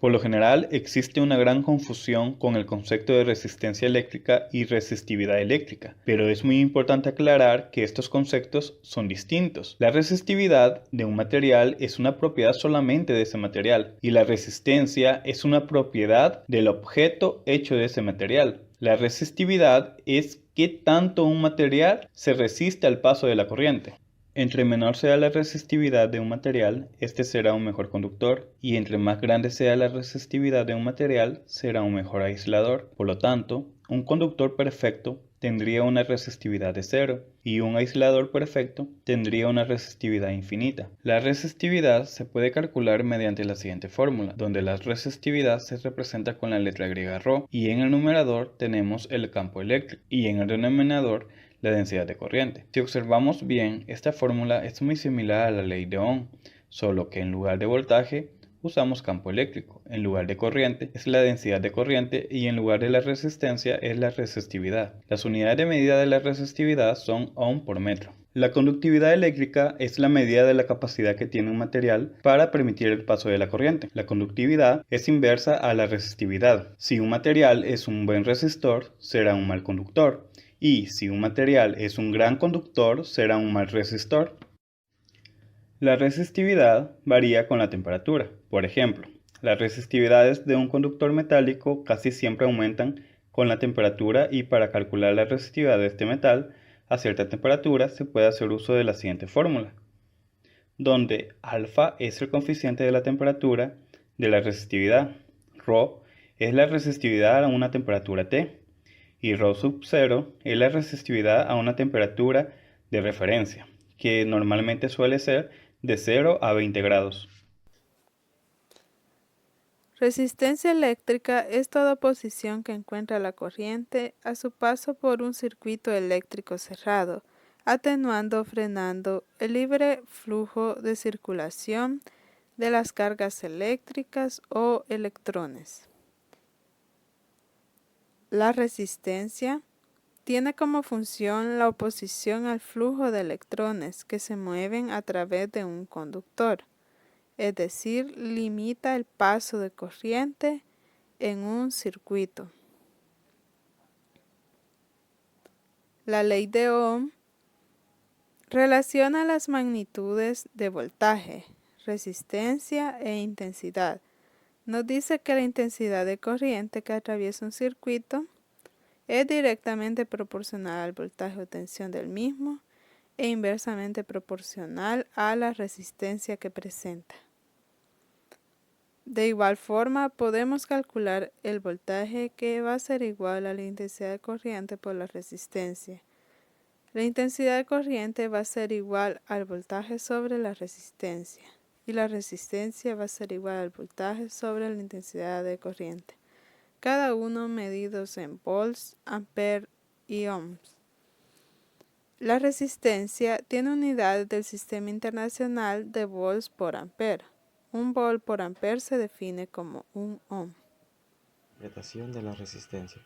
Por lo general, existe una gran confusión con el concepto de resistencia eléctrica y resistividad eléctrica, pero es muy importante aclarar que estos conceptos son distintos. La resistividad de un material es una propiedad solamente de ese material, y la resistencia es una propiedad del objeto hecho de ese material. La resistividad es qué tanto un material se resiste al paso de la corriente. Entre menor sea la resistividad de un material, este será un mejor conductor, y entre más grande sea la resistividad de un material, será un mejor aislador. Por lo tanto, un conductor perfecto tendría una resistividad de cero, y un aislador perfecto tendría una resistividad infinita. La resistividad se puede calcular mediante la siguiente fórmula, donde la resistividad se representa con la letra griega ρ, y en el numerador tenemos el campo eléctrico, y en el denominador la densidad de corriente. Si observamos bien, esta fórmula es muy similar a la ley de Ohm, solo que en lugar de voltaje usamos campo eléctrico, en lugar de corriente es la densidad de corriente y en lugar de la resistencia es la resistividad. Las unidades de medida de la resistividad son Ohm por metro. La conductividad eléctrica es la medida de la capacidad que tiene un material para permitir el paso de la corriente. La conductividad es inversa a la resistividad. Si un material es un buen resistor, será un mal conductor. Y si un material es un gran conductor, será un mal resistor. La resistividad varía con la temperatura. Por ejemplo, las resistividades de un conductor metálico casi siempre aumentan con la temperatura y para calcular la resistividad de este metal a cierta temperatura se puede hacer uso de la siguiente fórmula, donde alfa es el coeficiente de la temperatura de la resistividad, ρ es la resistividad a una temperatura T, y ρ sub 0 es la resistividad a una temperatura de referencia, que normalmente suele ser de 0 a 20 grados. Resistencia eléctrica es toda posición que encuentra la corriente a su paso por un circuito eléctrico cerrado, atenuando o frenando el libre flujo de circulación de las cargas eléctricas o electrones. La resistencia tiene como función la oposición al flujo de electrones que se mueven a través de un conductor, es decir, limita el paso de corriente en un circuito. La ley de Ohm relaciona las magnitudes de voltaje, resistencia e intensidad. Nos dice que la intensidad de corriente que atraviesa un circuito es directamente proporcional al voltaje o tensión del mismo e inversamente proporcional a la resistencia que presenta. De igual forma, podemos calcular el voltaje que va a ser igual a la intensidad de corriente por la resistencia. La intensidad de corriente va a ser igual al voltaje sobre la resistencia y la resistencia va a ser igual al voltaje sobre la intensidad de corriente, cada uno medidos en volts, amperes y ohms. La resistencia tiene unidades del Sistema Internacional de volts por ampere. Un volt por ampere se define como un ohm. Interpretación de la resistencia.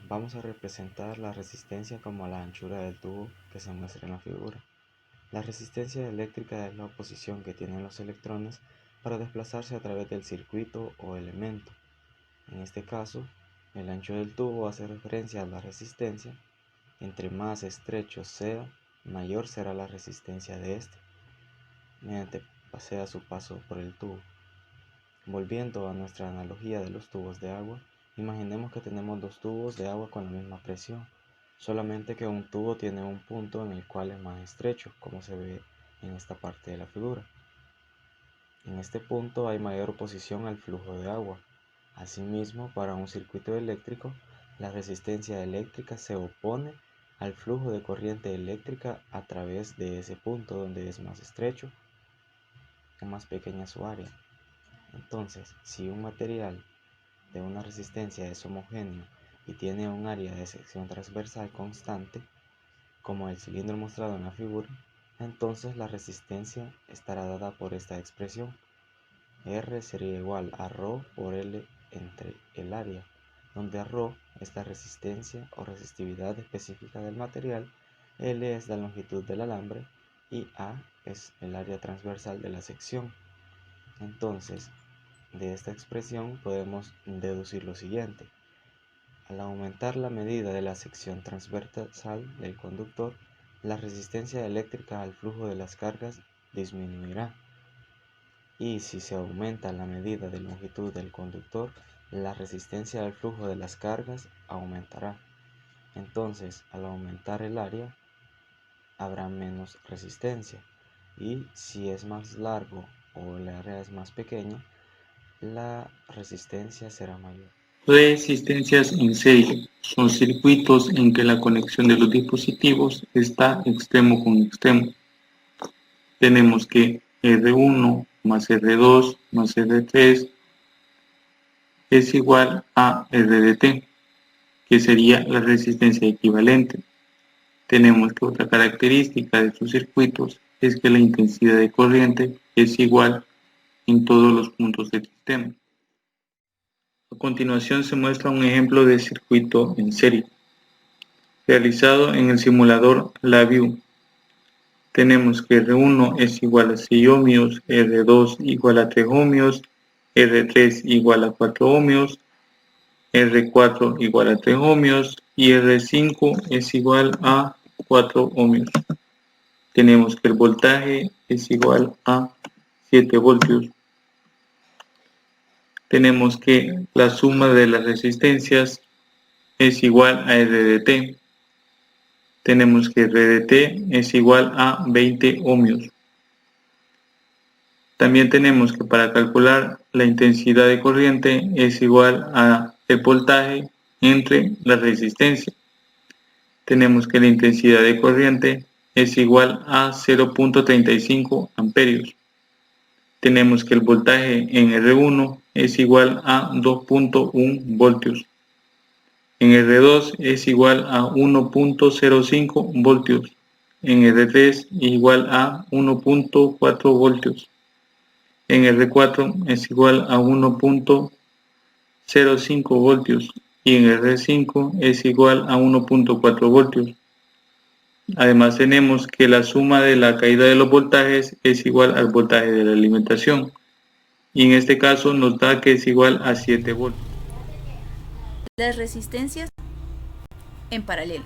Vamos a representar la resistencia como la anchura del tubo que se muestra en la figura. La resistencia eléctrica es la oposición que tienen los electrones para desplazarse a través del circuito o elemento. En este caso, el ancho del tubo hace referencia a la resistencia. Entre más estrecho sea, mayor será la resistencia de este, mediante sea su paso por el tubo. Volviendo a nuestra analogía de los tubos de agua, imaginemos que tenemos dos tubos de agua con la misma presión, solamente que un tubo tiene un punto en el cual es más estrecho, como se ve en esta parte de la figura. En este punto hay mayor oposición al flujo de agua. Asimismo, para un circuito eléctrico, la resistencia eléctrica se opone al flujo de corriente eléctrica a través de ese punto donde es más estrecho o más pequeña su área. Entonces, si un material de una resistencia es homogéneo y tiene un área de sección transversal constante, como el cilindro mostrado en la figura, entonces la resistencia estará dada por esta expresión. R sería igual a ρ por L entre el área, donde ρ es la resistencia o resistividad específica del material, L es la longitud del alambre y A es el área transversal de la sección. Entonces, De esta expresión podemos deducir lo siguiente. Al aumentar la medida de la sección transversal del conductor, la resistencia eléctrica al flujo de las cargas disminuirá. Y si se aumenta la medida de longitud del conductor, la resistencia al flujo de las cargas aumentará. Entonces, al aumentar el área, habrá menos resistencia. Y si es más largo o el área es más pequeña, la resistencia será mayor. Resistencias en serie son circuitos en que la conexión de los dispositivos está extremo con extremo. Tenemos que R1 más R2 más R3 es igual a RDT, que sería la resistencia equivalente. Tenemos que otra característica de estos circuitos es que la intensidad de corriente es igual en todos los puntos del sistema. A continuación se muestra un ejemplo de circuito en serie, realizado en el simulador LabVIEW. Tenemos que R1 es igual a 6 ohmios, R2 igual a 3 ohmios, R3 igual a 4 ohmios, R4 igual a 3 ohmios y R5 es igual a 4 ohmios. Tenemos que el voltaje es igual a 7 voltios. Tenemos que la suma de las resistencias es igual a RDT. Tenemos que RDT es igual a 20 ohmios. También tenemos que para calcular la intensidad de corriente es igual a el voltaje entre la resistencia. Tenemos que la intensidad de corriente es igual a 0.35 amperios. Tenemos que el voltaje en R1 es igual a 2.1 voltios. En R2 es igual a 1.05 voltios. En R3 igual a 1.4 voltios. En R4 es igual a 1.05 voltios. Y en R5 es igual a 1.4 voltios. Además tenemos que la suma de la caída de los voltajes es igual al voltaje de la alimentación. Y en este caso nos da que es igual a 7 voltios. Las resistencias en paralelo.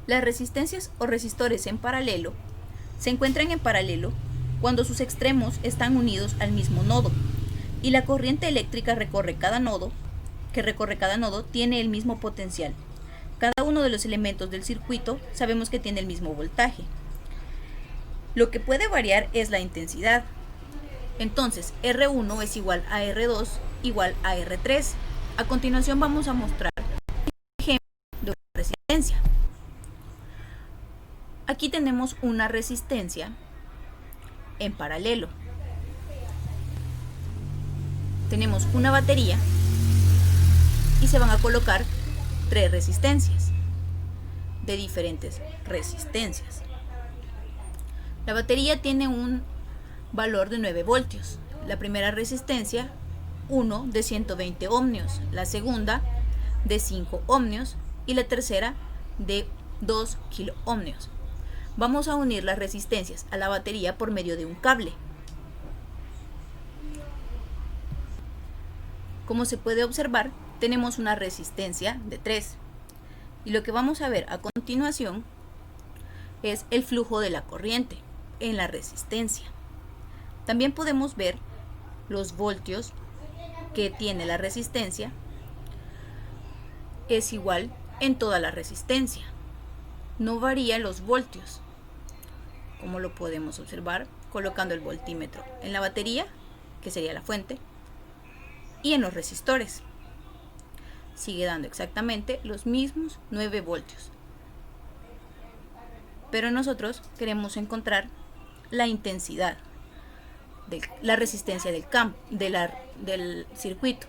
Las resistencias o resistores en paralelo se encuentran en paralelo cuando sus extremos están unidos al mismo nodo y la corriente eléctrica que recorre cada nodo tiene el mismo potencial. Cada uno de los elementos del circuito sabemos que tiene el mismo voltaje. Lo que puede variar es la intensidad. Entonces, R1 es igual a R2 igual a R3. A continuación vamos a mostrar un ejemplo de una resistencia. Aquí tenemos una resistencia en paralelo. Tenemos una batería y se van a colocar 3 resistencias de diferentes resistencias. La batería tiene un valor de 9 voltios. La primera resistencia, 1 de 120 ohmios, la segunda de 5 ohmios y la tercera de 2 kiloohmios. Vamos a unir las resistencias a la batería por medio de un cable. Como se puede observar, tenemos una resistencia de 3 y lo que vamos a ver a continuación es el flujo de la corriente en la resistencia. También podemos ver los voltios que tiene la resistencia, es igual en toda la resistencia, no varían los voltios, como lo podemos observar colocando el voltímetro en la batería, que sería la fuente, y en los resistores. Sigue dando exactamente los mismos 9 voltios. Pero nosotros queremos encontrar la intensidad de la resistencia del circuito.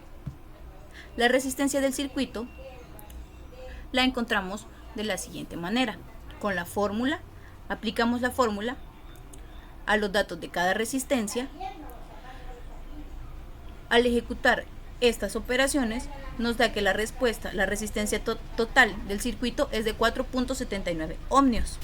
La resistencia del circuito la encontramos de la siguiente manera. Con la fórmula, aplicamos la fórmula a los datos de cada resistencia. Al ejecutar estas operaciones nos da que la resistencia total del circuito es de 4.79 ohmios.